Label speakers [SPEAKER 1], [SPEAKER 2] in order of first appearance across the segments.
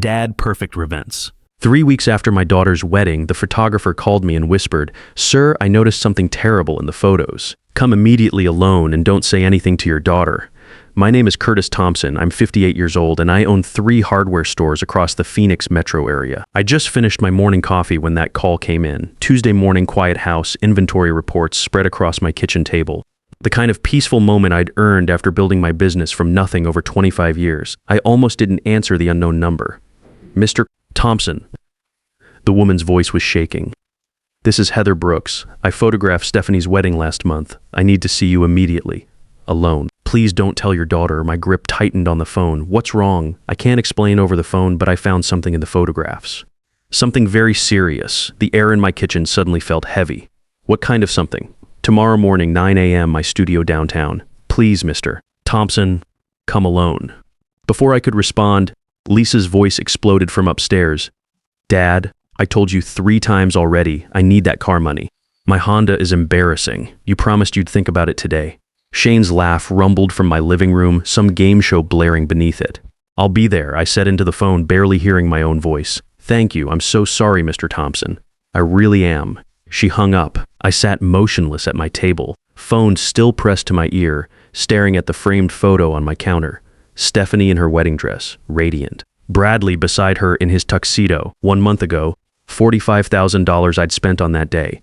[SPEAKER 1] Dad perfect events. 3 weeks after my daughter's wedding, the photographer called me and whispered, "Sir, I noticed something terrible in the photos. Come immediately alone and don't say anything to your daughter." My name is Curtis Thompson. I'm 58 years old and I own 3 hardware stores across the Phoenix metro area. I just finished my morning coffee when that call came in. Tuesday morning quiet house, inventory reports spread across my kitchen table. The kind of peaceful moment I'd earned after building my business from nothing over 25 years. I almost didn't answer the unknown number. "Mr. Thompson." The woman's voice was shaking. "This is Heather Brooks. I photographed Stephanie's wedding last month. I need to see you immediately. Alone. Please don't tell your daughter." My grip tightened on the phone. "What's wrong?" "I can't explain over the phone, but I found something in the photographs. Something very serious." The air in my kitchen suddenly felt heavy. "What kind of something?" "Tomorrow morning, 9 a.m., my studio downtown. Please, Mr. Thompson, come alone." Before I could respond, Lisa's voice exploded from upstairs. "Dad, I told you 3 times already, I need that car money. My Honda is embarrassing. You promised you'd think about it today." Shane's laugh rumbled from my living room, some game show blaring beneath it. "I'll be there," I said into the phone, barely hearing my own voice. "Thank you, I'm so sorry, Mr. Thompson. I really am." She hung up. I sat motionless at my table, phone still pressed to my ear, staring at the framed photo on my counter. Stephanie in her wedding dress, radiant. Bradley beside her in his tuxedo. 1 month ago, $45,000 I'd spent on that day.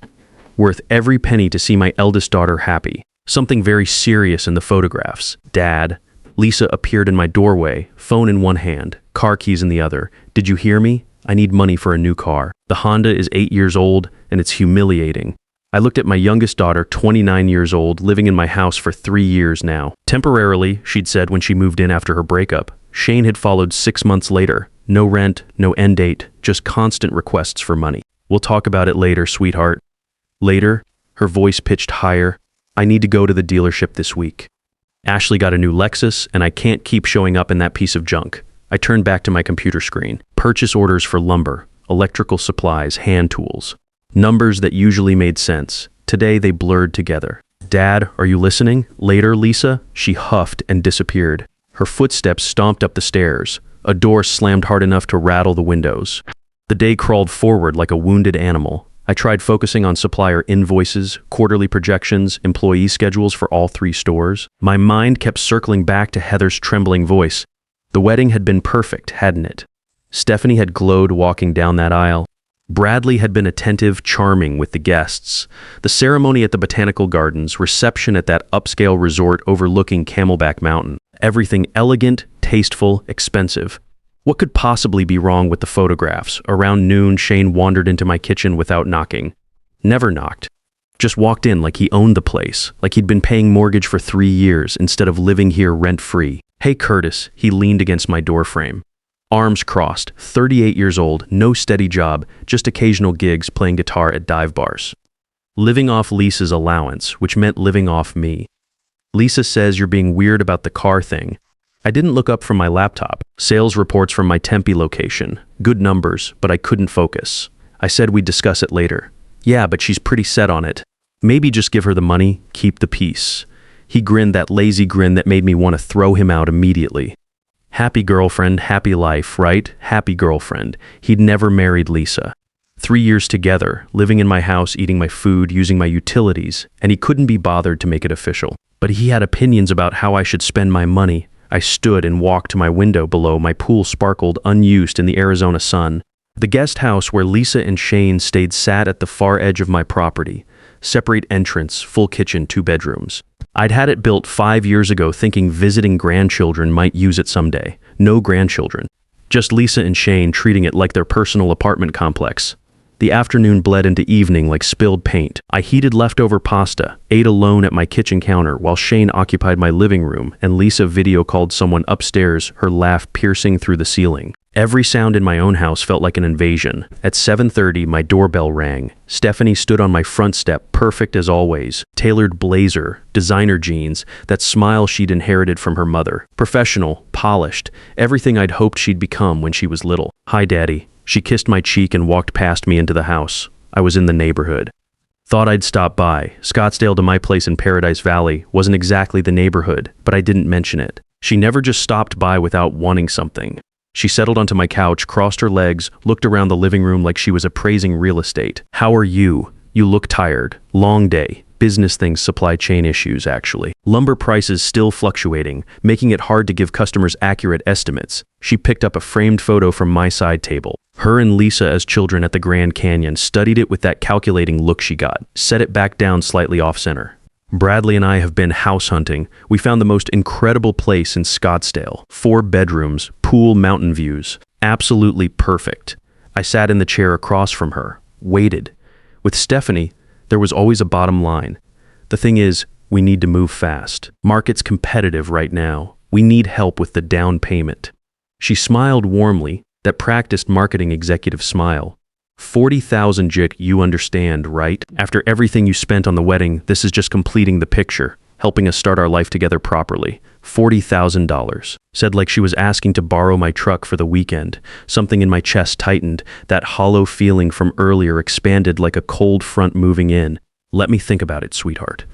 [SPEAKER 1] Worth every penny to see my eldest daughter happy. Something very serious in the photographs. "Dad." Lisa appeared in my doorway, phone in one hand, car keys in the other. "Did you hear me? I need money for a new car. The Honda is 8 years old and it's humiliating." I looked at my youngest daughter, 29 years old, living in my house for 3 years now. Temporarily, she'd said when she moved in after her breakup. Shane had followed 6 months later. No rent, no end date, just constant requests for money. "We'll talk about it later, sweetheart." Later, her voice pitched higher. "I need to go to the dealership this week. Ashley got a new Lexus and I can't keep showing up in that piece of junk." I turned back to my computer screen. Purchase orders for lumber, electrical supplies, hand tools. Numbers that usually made sense. Today they blurred together. "Dad, are you listening?" "Later, Lisa." She huffed and disappeared. Her footsteps stomped up the stairs. A door slammed hard enough to rattle the windows. The day crawled forward like a wounded animal. I tried focusing on supplier invoices, quarterly projections, employee schedules for all 3 stores. My mind kept circling back to Heather's trembling voice. The wedding had been perfect, hadn't it? Stephanie had glowed walking down that aisle. Bradley had been attentive, charming with the guests. The ceremony at the Botanical Gardens, reception at that upscale resort overlooking Camelback Mountain. Everything elegant, tasteful, expensive. What could possibly be wrong with the photographs? Around noon, Shane wandered into my kitchen without knocking. Never knocked. Just walked in like he owned the place, like he'd been paying mortgage for 3 years instead of living here rent-free. "Hey, Curtis," he leaned against my doorframe. Arms crossed, 38 years old, no steady job, just occasional gigs playing guitar at dive bars. Living off Lisa's allowance, which meant living off me. "Lisa says you're being weird about the car thing." I didn't look up from my laptop. Sales reports from my Tempe location. Good numbers, but I couldn't focus. I said we'd discuss it later. "Yeah, but she's pretty set on it." "Maybe just give her the money, keep the peace." He grinned that lazy grin that made me want to throw him out immediately. Happy girlfriend, happy life, right? Happy girlfriend. He'd never married Lisa. 3 years together, living in my house, eating my food, using my utilities, and he couldn't be bothered to make it official. But he had opinions about how I should spend my money. I stood and walked to my window below. My pool sparkled unused in the Arizona sun. The guest house where Lisa and Shane stayed sat at the far edge of my property. Separate entrance, full kitchen, 2 bedrooms. I'd had it built 5 years ago thinking visiting grandchildren might use it someday. No grandchildren. Just Lisa and Shane treating it like their personal apartment complex. The afternoon bled into evening like spilled paint. I heated leftover pasta, ate alone at my kitchen counter while Shane occupied my living room and Lisa video called someone upstairs, her laugh piercing through the ceiling. Every sound in my own house felt like an invasion. At 7:30, my doorbell rang. Stephanie stood on my front step, perfect as always. Tailored blazer, designer jeans, that smile she'd inherited from her mother. Professional, polished, everything I'd hoped she'd become when she was little. "Hi, Daddy." She kissed my cheek and walked past me into the house. I was in the neighborhood. Thought I'd stop by. Scottsdale to my place in Paradise Valley wasn't exactly the neighborhood, but I didn't mention it. She never just stopped by without wanting something. She settled onto my couch, crossed her legs, looked around the living room like she was appraising real estate. "How are you? You look tired. Long day. Business things, supply chain issues, actually. Lumber prices still fluctuating, making it hard to give customers accurate estimates." She picked up a framed photo from my side table. Her and Lisa as children at the Grand Canyon, studied it with that calculating look she got, set it back down slightly off-center. "Bradley and I have been house hunting. We found the most incredible place in Scottsdale. 4 bedrooms, pool, mountain views. Absolutely perfect." I sat in the chair across from her, waited. With Stephanie, there was always a bottom line. "The thing is, we need to move fast. Market's competitive right now. We need help with the down payment." She smiled warmly, that practiced marketing executive smile. 40,000 jik, you understand, right? After everything you spent on the wedding, this is just completing the picture, helping us start our life together properly. $40,000. Said like she was asking to borrow my truck for the weekend. Something in my chest tightened. That hollow feeling from earlier expanded like a cold front moving in. "Let me think about it, sweetheart."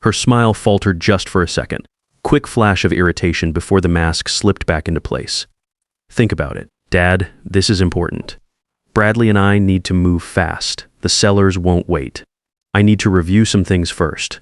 [SPEAKER 1] Her smile faltered just for a second. Quick flash of irritation before the mask slipped back into place. "Think about it. Dad, this is important. Bradley and I need to move fast. The sellers won't wait. I need to review some things first.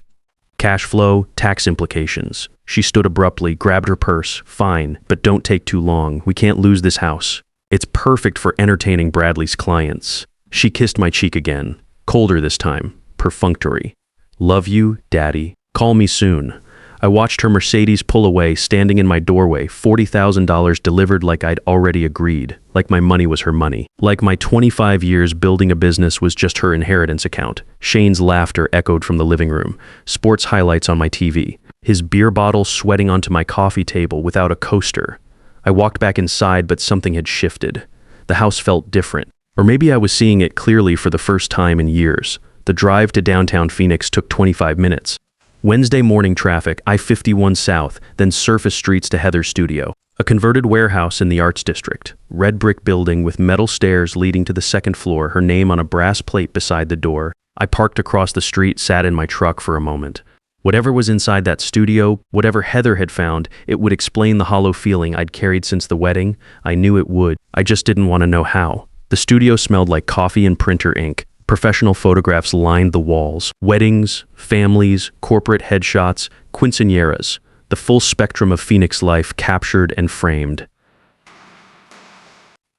[SPEAKER 1] Cash flow, tax implications." She stood abruptly, grabbed her purse. "Fine, but don't take too long. We can't lose this house. It's perfect for entertaining Bradley's clients." She kissed my cheek again, colder this time, perfunctory. "Love you, Daddy. Call me soon." I watched her Mercedes pull away, standing in my doorway, $40,000 delivered like I'd already agreed, like my money was her money, like my 25 years building a business was just her inheritance account. Shane's laughter echoed from the living room, sports highlights on my TV, his beer bottle sweating onto my coffee table without a coaster. I walked back inside, but something had shifted. The house felt different, or maybe I was seeing it clearly for the first time in years. The drive to downtown Phoenix took 25 minutes. Wednesday morning traffic, I-51 South, then surface streets to Heather's studio. A converted warehouse in the Arts District. Red brick building with metal stairs leading to the second floor, her name on a brass plate beside the door. I parked across the street, sat in my truck for a moment. Whatever was inside that studio, whatever Heather had found, it would explain the hollow feeling I'd carried since the wedding. I knew it would. I just didn't want to know how. The studio smelled like coffee and printer ink. Professional photographs lined the walls. Weddings, families, corporate headshots, quinceañeras. The full spectrum of Phoenix life captured and framed.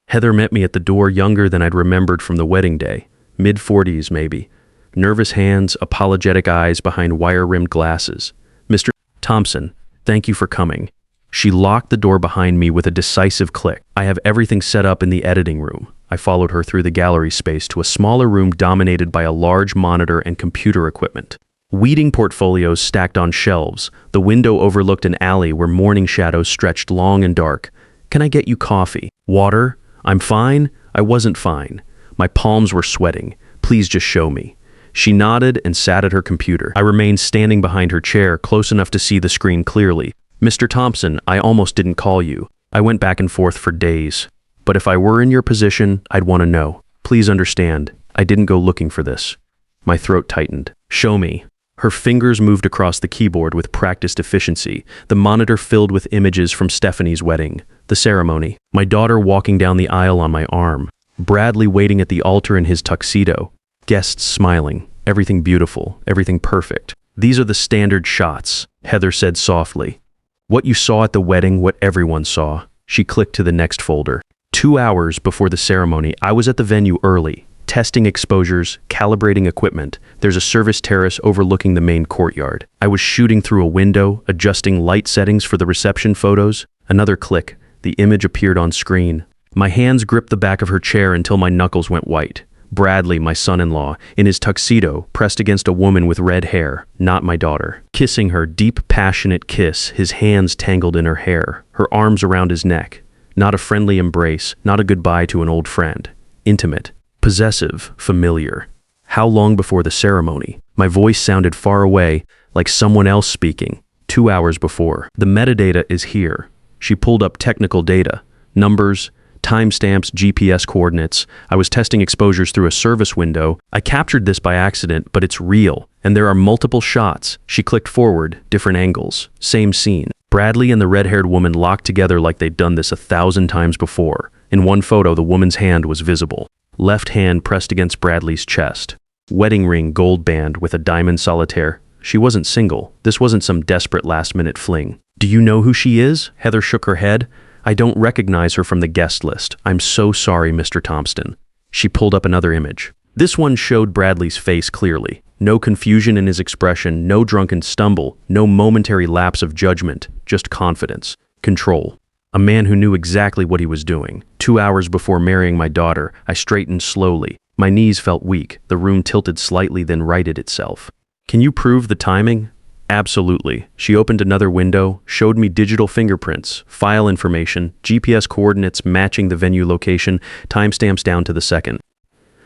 [SPEAKER 1] Heather met me at the door, younger than I'd remembered from the wedding day. Mid-40s, maybe. Nervous hands, apologetic eyes behind wire-rimmed glasses. "Mr. Thompson, thank you for coming." She locked the door behind me with a decisive click. "I have everything set up in the editing room." I followed her through the gallery space to a smaller room dominated by a large monitor and computer equipment. Weeding portfolios stacked on shelves. The window overlooked an alley where morning shadows stretched long and dark. "Can I get you coffee? Water? I'm fine." I wasn't fine. My palms were sweating. "Please just show me." She nodded and sat at her computer. I remained standing behind her chair, close enough to see the screen clearly. "Mr. Thompson, I almost didn't call you." I went back and forth for days. But if I were in your position, I'd want to know. Please understand, I didn't go looking for this. My throat tightened. "Show me." Her fingers moved across the keyboard with practiced efficiency, the monitor filled with images from Stephanie's wedding, the ceremony, my daughter walking down the aisle on my arm, Bradley waiting at the altar in his tuxedo, guests smiling, everything beautiful, everything perfect. "These are the standard shots," Heather said softly. "What you saw at the wedding, what everyone saw." She clicked to the next folder. 2 hours before the ceremony, I was at the venue early, testing exposures, calibrating equipment. There's a service terrace overlooking the main courtyard. I was shooting through a window, adjusting light settings for the reception photos. Another click, the image appeared on screen. My hands gripped the back of her chair until my knuckles went white. Bradley, my son-in-law, in his tuxedo, pressed against a woman with red hair, not my daughter. Kissing her, deep, passionate kiss, his hands tangled in her hair, her arms around his neck. Not a friendly embrace, not a goodbye to an old friend. Intimate, possessive, familiar. How long before the ceremony? My voice sounded far away, like someone else speaking. 2 hours before. The metadata is here. She pulled up technical data, numbers, timestamps, GPS coordinates. I was testing exposures through a service window. I captured this by accident, but it's real. And there are multiple shots. She clicked forward, different angles, same scene. Bradley and the red-haired woman locked together like they'd done this 1,000 times before. In one photo, the woman's hand was visible. Left hand pressed against Bradley's chest. Wedding ring, gold band with a diamond solitaire. She wasn't single. This wasn't some desperate last-minute fling. Do you know who she is? Heather shook her head. I don't recognize her from the guest list. I'm so sorry, Mr. Thompson. She pulled up another image. This one showed Bradley's face clearly. No confusion in his expression, no drunken stumble, no momentary lapse of judgment, just confidence, control. A man who knew exactly what he was doing. 2 hours before marrying my daughter, I straightened slowly. My knees felt weak. The room tilted slightly, then righted itself. Can you prove the timing? Absolutely. She opened another window, showed me digital fingerprints, file information, GPS coordinates matching the venue location, timestamps down to the second.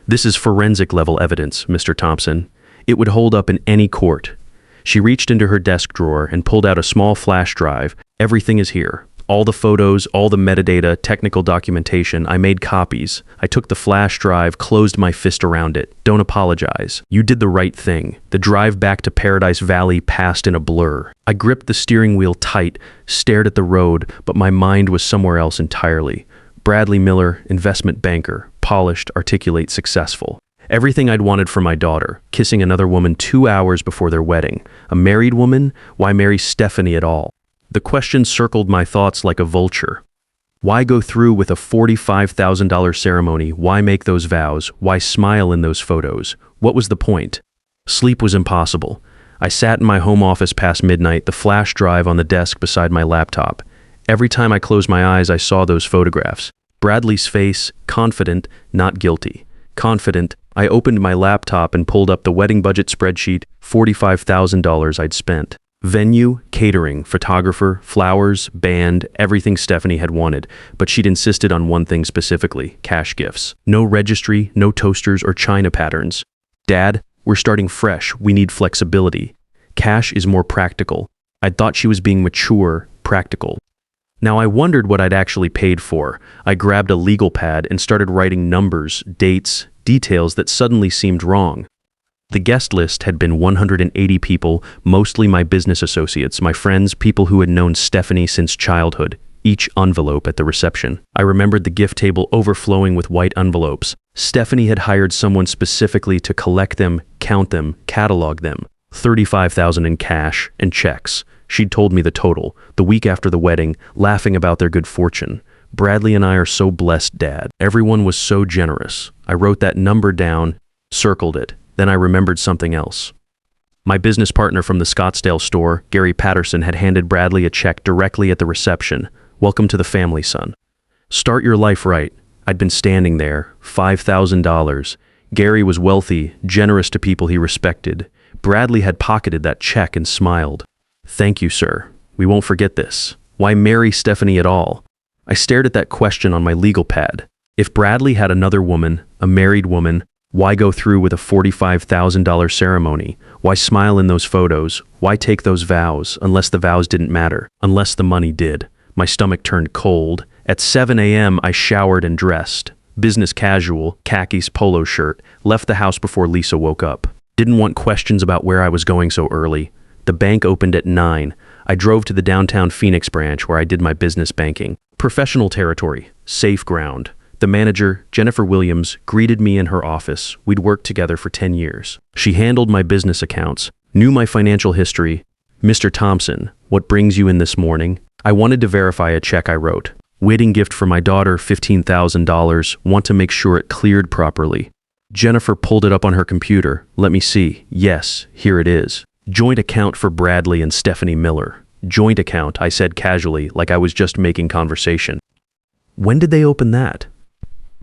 [SPEAKER 1] This is forensic level evidence, Mr. Thompson. It would hold up in any court. She reached into her desk drawer and pulled out a small flash drive. Everything is here. All the photos, all the metadata, technical documentation. I made copies. I took the flash drive, closed my fist around it. Don't apologize. You did the right thing. The drive back to Paradise Valley passed in a blur. I gripped the steering wheel tight, stared at the road, but my mind was somewhere else entirely. Bradley Miller, investment banker, polished, articulate, successful. Everything I'd wanted for my daughter, kissing another woman 2 hours before their wedding. A married woman? Why marry Stephanie at all? The question circled my thoughts like a vulture. Why go through with a $45,000 ceremony? Why make those vows? Why smile in those photos? What was the point? Sleep was impossible. I sat in my home office past midnight, the flash drive on the desk beside my laptop. Every time I closed my eyes, I saw those photographs. Bradley's face, confident, not guilty. Confident, I opened my laptop and pulled up the wedding budget spreadsheet, $45,000 I'd spent. Venue, catering, photographer, flowers, band, everything Stephanie had wanted, but she'd insisted on one thing specifically, cash gifts. No registry, no toasters or china patterns. Dad, we're starting fresh, we need flexibility. Cash is more practical. I'd thought she was being mature, practical. Now I wondered what I'd actually paid for. I grabbed a legal pad and started writing numbers, dates, details that suddenly seemed wrong. The guest list had been 180 people, mostly my business associates, my friends, people who had known Stephanie since childhood, each envelope at the reception. I remembered the gift table overflowing with white envelopes. Stephanie had hired someone specifically to collect them, count them, catalog them. $35,000 in cash and checks. She'd told me the total, the week after the wedding, laughing about their good fortune. Bradley and I are so blessed, Dad. Everyone was so generous. I wrote that number down, circled it. Then I remembered something else. My business partner from the Scottsdale store, Gary Patterson, had handed Bradley a check directly at the reception. Welcome to the family, son. Start your life right. I'd been standing there, $5,000. Gary was wealthy, generous to people he respected. Bradley had pocketed that check and smiled. Thank you, sir. We won't forget this. Why marry Stephanie at all? I stared at that question on my legal pad. If Bradley had another woman, a married woman, why go through with a $45,000 ceremony? Why smile in those photos? Why take those vows, unless the vows didn't matter, unless the money did? My stomach turned cold. At 7 a.m., I showered and dressed. Business casual, khakis polo shirt, left the house before Lisa woke up. Didn't want questions about where I was going so early. The bank opened at 9. I drove to the downtown Phoenix branch where I did my business banking. Professional territory, safe ground. The manager, Jennifer Williams, greeted me in her office. We'd worked together for 10 years. She handled my business accounts, knew my financial history. Mr. Thompson, what brings you in this morning? I wanted to verify a check I wrote. Wedding gift for my daughter, $15,000. Want to make sure it cleared properly. Jennifer pulled it up on her computer. Let me see. Yes, here it is. Joint account for Bradley and Stephanie Miller. Joint account, I said casually, like I was just making conversation. When did they open that?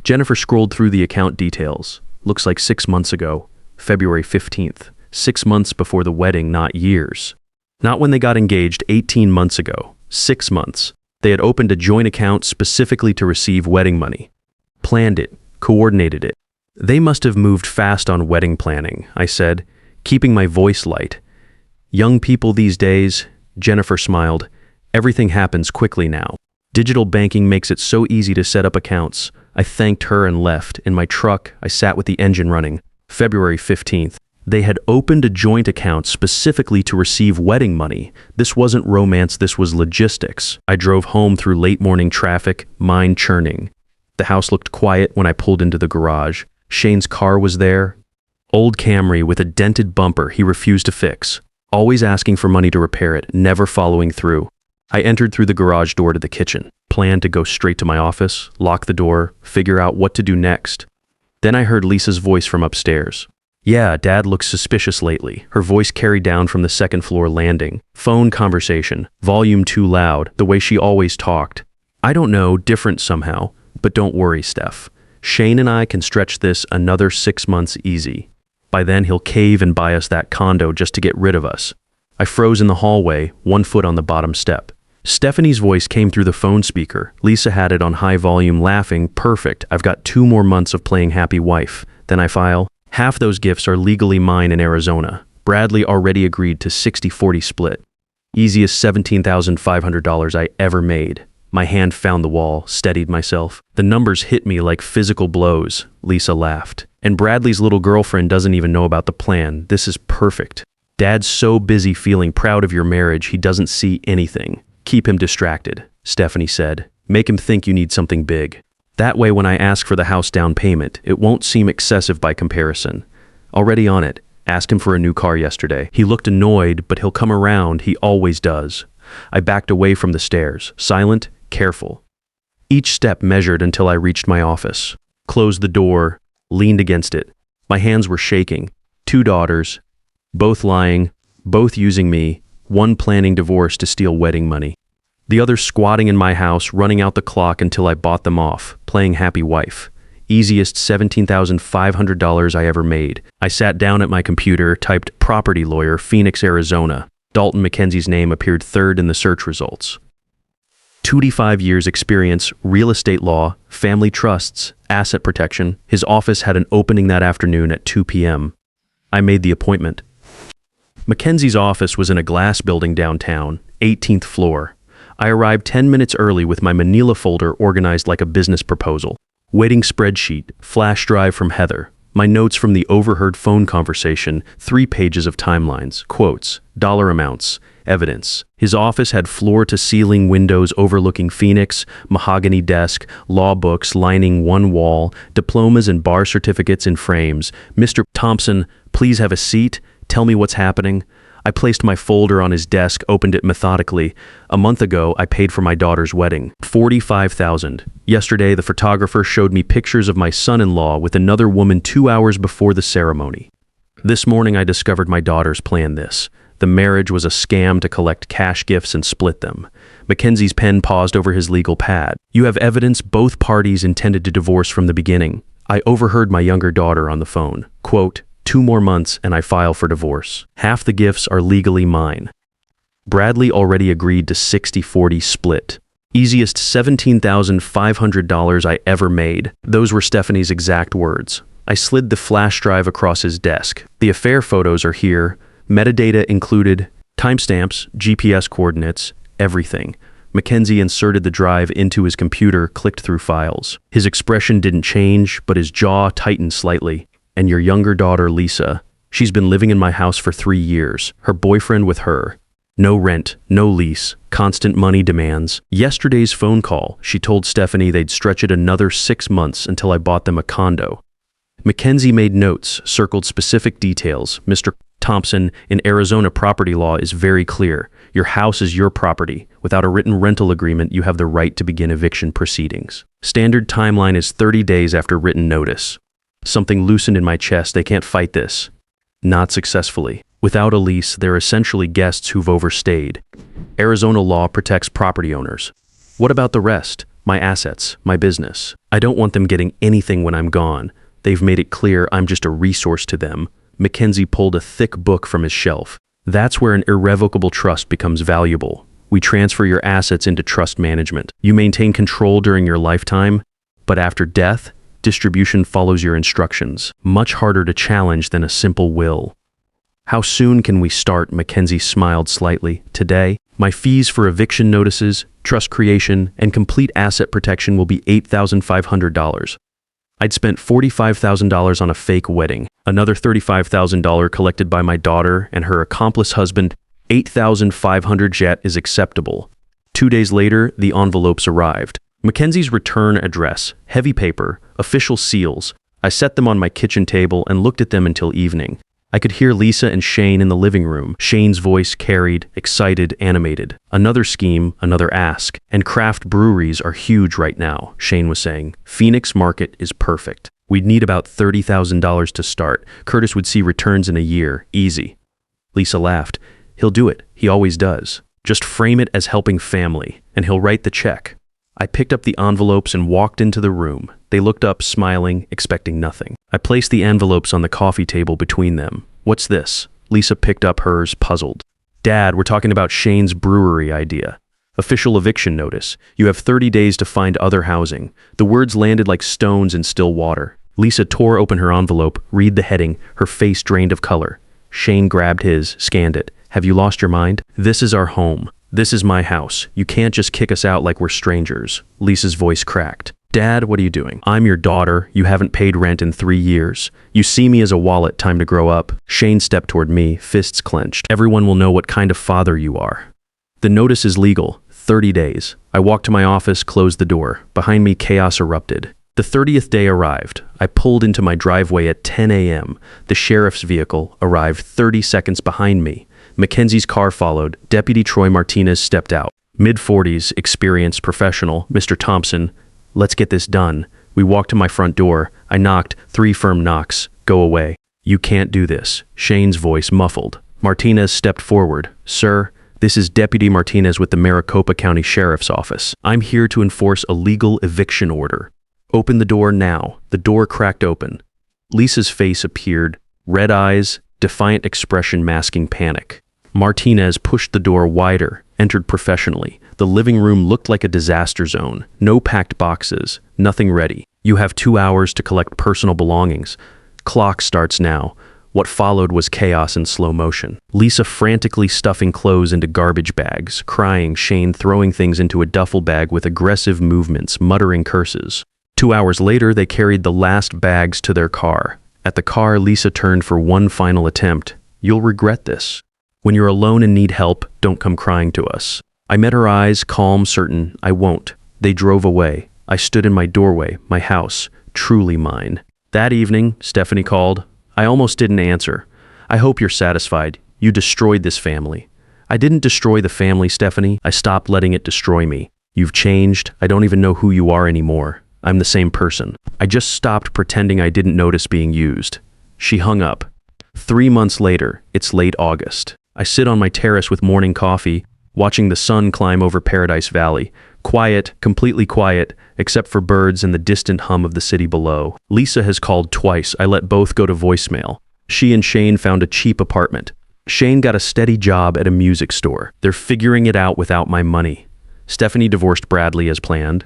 [SPEAKER 1] Jennifer scrolled through the account details. Looks like 6 months ago, February 15th. 6 months before the wedding, not years. Not when they got engaged 18 months ago. 6 months. They had opened a joint account specifically to receive wedding money. Planned it, coordinated it. They must have moved fast on wedding planning, I said, keeping my voice light. Young people these days, Jennifer smiled. Everything happens quickly now. Digital banking makes it so easy to set up accounts. I thanked her and left. In my truck, I sat with the engine running. February 15th. They had opened a joint account specifically to receive wedding money. This wasn't romance, this was logistics. I drove home through late morning traffic, mind churning. The house looked quiet when I pulled into the garage. Shane's car was there. Old Camry with a dented bumper he refused to fix. Always asking for money to repair it, never following through. I entered through the garage door to the kitchen, planned to go straight to my office, lock the door, figure out what to do next. Then I heard Lisa's voice from upstairs. "Yeah, Dad looks suspicious lately." Her voice carried down from the second floor landing. Phone conversation, volume too loud, the way she always talked. "I don't know, different somehow. But don't worry, Steph. Shane and I can stretch this another 6 months easy. By then he'll cave and buy us that condo just to get rid of us." I froze in the hallway, one foot on the bottom step. Stephanie's voice came through the phone speaker. Lisa had it on high volume, laughing. "Perfect. I've got 2 more months of playing happy wife. Then I file. Half those gifts are legally mine in Arizona. Bradley already agreed to 60-40 split. Easiest $17,500 I ever made. My hand found the wall, steadied myself. The numbers hit me like physical blows. Lisa laughed. "And Bradley's little girlfriend doesn't even know about the plan. This is perfect. Dad's so busy feeling proud of your marriage, he doesn't see anything. Keep him distracted," Stephanie said. "Make him think you need something big. That way when I ask for the house down payment, it won't seem excessive by comparison. Already on it. Asked him for a new car yesterday. He looked annoyed, but he'll come around. He always does." I backed away from the stairs, silent, careful. Each step measured until I reached my office. Closed the door, leaned against it. My hands were shaking. 2 daughters, both lying, both using me, one planning divorce to steal wedding money. The other squatting in my house, running out the clock until I bought them off, playing happy wife. Easiest $17,500 I ever made. I sat down at my computer, typed property lawyer, Phoenix, Arizona. Dalton McKenzie's name appeared 3rd in the search results. 25 years experience, real estate law, family trusts, asset protection. His office had an opening that afternoon at 2 p.m. I made the appointment. McKenzie's office was in a glass building downtown, 18th floor. I arrived 10 minutes early with my manila folder organized like a business proposal. Waiting spreadsheet, flash drive from Heather. My notes from the overheard phone conversation, 3 pages of timelines, quotes, dollar amounts, evidence. His office had floor-to-ceiling windows overlooking Phoenix, mahogany desk, law books lining one wall, diplomas and bar certificates in frames. "Mr. Thompson, please have a seat. Tell me what's happening." I placed my folder on his desk, opened it methodically. "A month ago, I paid for my daughter's wedding. $45,000. Yesterday, the photographer showed me pictures of my son-in-law with another woman 2 hours before the ceremony. This morning, I discovered my daughters planned this. The marriage was a scam to collect cash gifts and split them." Mackenzie's pen paused over his legal pad. "You have evidence both parties intended to divorce from the beginning." I overheard my younger daughter on the phone. Quote, 2 more months and I file for divorce. Half the gifts are legally mine. Bradley already agreed to 60-40 split. Easiest $17,500 I ever made. Those were Stephanie's exact words. I slid the flash drive across his desk. The affair photos are here. Metadata included, timestamps, GPS coordinates, everything. Mackenzie inserted the drive into his computer, clicked through files. His expression didn't change, but his jaw tightened slightly. "And your younger daughter, Lisa, she's been living in my house for 3 years. Her boyfriend with her. No rent, no lease, constant money demands. Yesterday's phone call, she told Stephanie they'd stretch it another 6 months until I bought them a condo." Mackenzie made notes, circled specific details. "Mr. Thompson, in Arizona property law is very clear. Your house is your property. Without a written rental agreement, you have the right to begin eviction proceedings. Standard timeline is 30 days after written notice." Something loosened in my chest. They can't fight this. Not successfully. Without a lease, they're essentially guests who've overstayed. Arizona law protects property owners. What about the rest? My assets, my business. I don't want them getting anything when I'm gone. They've made it clear I'm just a resource to them. Mackenzie pulled a thick book from his shelf. "That's where an irrevocable trust becomes valuable. We transfer your assets into trust management. You maintain control during your lifetime, but after death, distribution follows your instructions. Much harder to challenge than a simple will." "How soon can we start?" Mackenzie smiled slightly. "Today. My fees for eviction notices, trust creation, and complete asset protection will be $8,500. I'd spent $45,000 on a fake wedding, another $35,000 collected by my daughter and her accomplice husband. 8,500 jet is acceptable. 2 days later, the envelopes arrived. Mackenzie's return address, heavy paper, official seals. I set them on my kitchen table and looked at them until evening. I could hear Lisa and Shane in the living room. Shane's voice carried, excited, animated. Another scheme, another ask. And craft breweries are huge right now, Shane was saying. Phoenix market is perfect. We'd need about $30,000 to start. Curtis would see returns in a year, easy. Lisa laughed. He'll do it. He always does. Just frame it as helping family, and he'll write the check. I picked up the envelopes and walked into the room. They looked up, smiling, expecting nothing. I placed the envelopes on the coffee table between them. What's this? Lisa picked up hers, puzzled. Dad, we're talking about Shane's brewery idea. Official eviction notice. You have 30 days to find other housing. The words landed like stones in still water. Lisa tore open her envelope, read the heading, her face drained of color. Shane grabbed his, scanned it. Have you lost your mind? This is our home. This is my house. You can't just kick us out like we're strangers. Lisa's voice cracked. Dad, what are you doing? I'm your daughter. You haven't paid rent in 3 years. You see me as a wallet, time to grow up. Shane stepped toward me, fists clenched. Everyone will know what kind of father you are. The notice is legal. 30 days. I walked to my office, closed the door. Behind me, chaos erupted. The 30th day arrived. I pulled into my driveway at 10 a.m. The sheriff's vehicle arrived 30 seconds behind me. Mackenzie's car followed. Deputy Troy Martinez stepped out. Mid-40s, experienced professional, Mr. Thompson. Let's get this done. We walked to my front door. I knocked, 3 firm knocks. Go away. You can't do this. Shane's voice muffled. Martinez stepped forward. Sir, this is Deputy Martinez with the Maricopa County Sheriff's Office. I'm here to enforce a legal eviction order. Open the door now. The door cracked open. Lisa's face appeared. Red eyes, defiant expression masking panic. Martinez pushed the door wider, entered professionally. The living room looked like a disaster zone. No packed boxes, nothing ready. You have 2 hours to collect personal belongings. Clock starts now. What followed was chaos in slow motion. Lisa frantically stuffing clothes into garbage bags, crying, Shane throwing things into a duffel bag with aggressive movements, muttering curses. 2 hours later, they carried the last bags to their car. At the car, Lisa turned for one final attempt. You'll regret this. When you're alone and need help, don't come crying to us. I met her eyes, calm, certain, I won't. They drove away. I stood in my doorway, my house, truly mine. That evening, Stephanie called. I almost didn't answer. I hope you're satisfied. You destroyed this family. I didn't destroy the family, Stephanie. I stopped letting it destroy me. You've changed. I don't even know who you are anymore. I'm the same person. I just stopped pretending I didn't notice being used. She hung up. 3 months later, it's late August. I sit on my terrace with morning coffee, watching the sun climb over Paradise Valley. Quiet, completely quiet, except for birds and the distant hum of the city below. Lisa has called twice. I let both go to voicemail. She and Shane found a cheap apartment. Shane got a steady job at a music store. They're figuring it out without my money. Stephanie divorced Bradley as planned.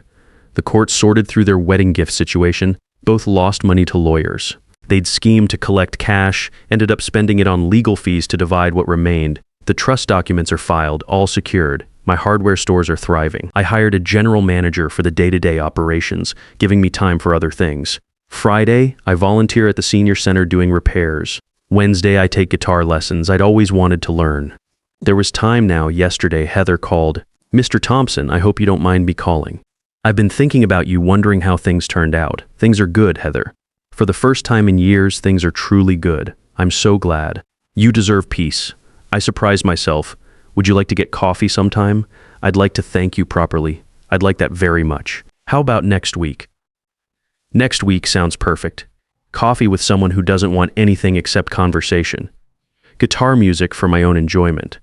[SPEAKER 1] The court sorted through their wedding gift situation. Both lost money to lawyers. They'd schemed to collect cash, ended up spending it on legal fees to divide what remained. The trust documents are filed, all secured. My hardware stores are thriving. I hired a general manager for the day-to-day operations, giving me time for other things. Friday, I volunteer at the senior center doing repairs. Wednesday, I take guitar lessons. I'd always wanted to learn. There was time now. Yesterday, Heather called. Mr. Thompson, I hope you don't mind me calling. I've been thinking about you, wondering how things turned out. Things are good, Heather. For the first time in years, things are truly good. I'm so glad. You deserve peace. I surprised myself. Would you like to get coffee sometime? I'd like to thank you properly. I'd like that very much. How about next week? Next week sounds perfect. Coffee with someone who doesn't want anything except conversation. Guitar music for my own enjoyment.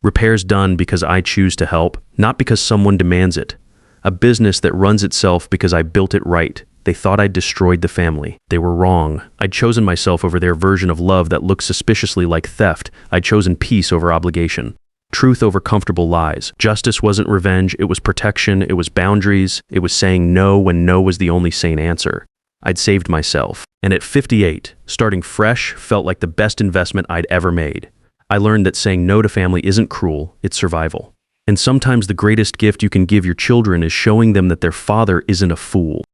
[SPEAKER 1] Repairs done because I choose to help, not because someone demands it. A business that runs itself because I built it right. They thought I'd destroyed the family. They were wrong. I'd chosen myself over their version of love that looked suspiciously like theft. I'd chosen peace over obligation. Truth over comfortable lies. Justice wasn't revenge, it was protection, it was boundaries, it was saying no when no was the only sane answer. I'd saved myself. And at 58, starting fresh felt like the best investment I'd ever made. I learned that saying no to family isn't cruel, it's survival. And sometimes the greatest gift you can give your children is showing them that their father isn't a fool.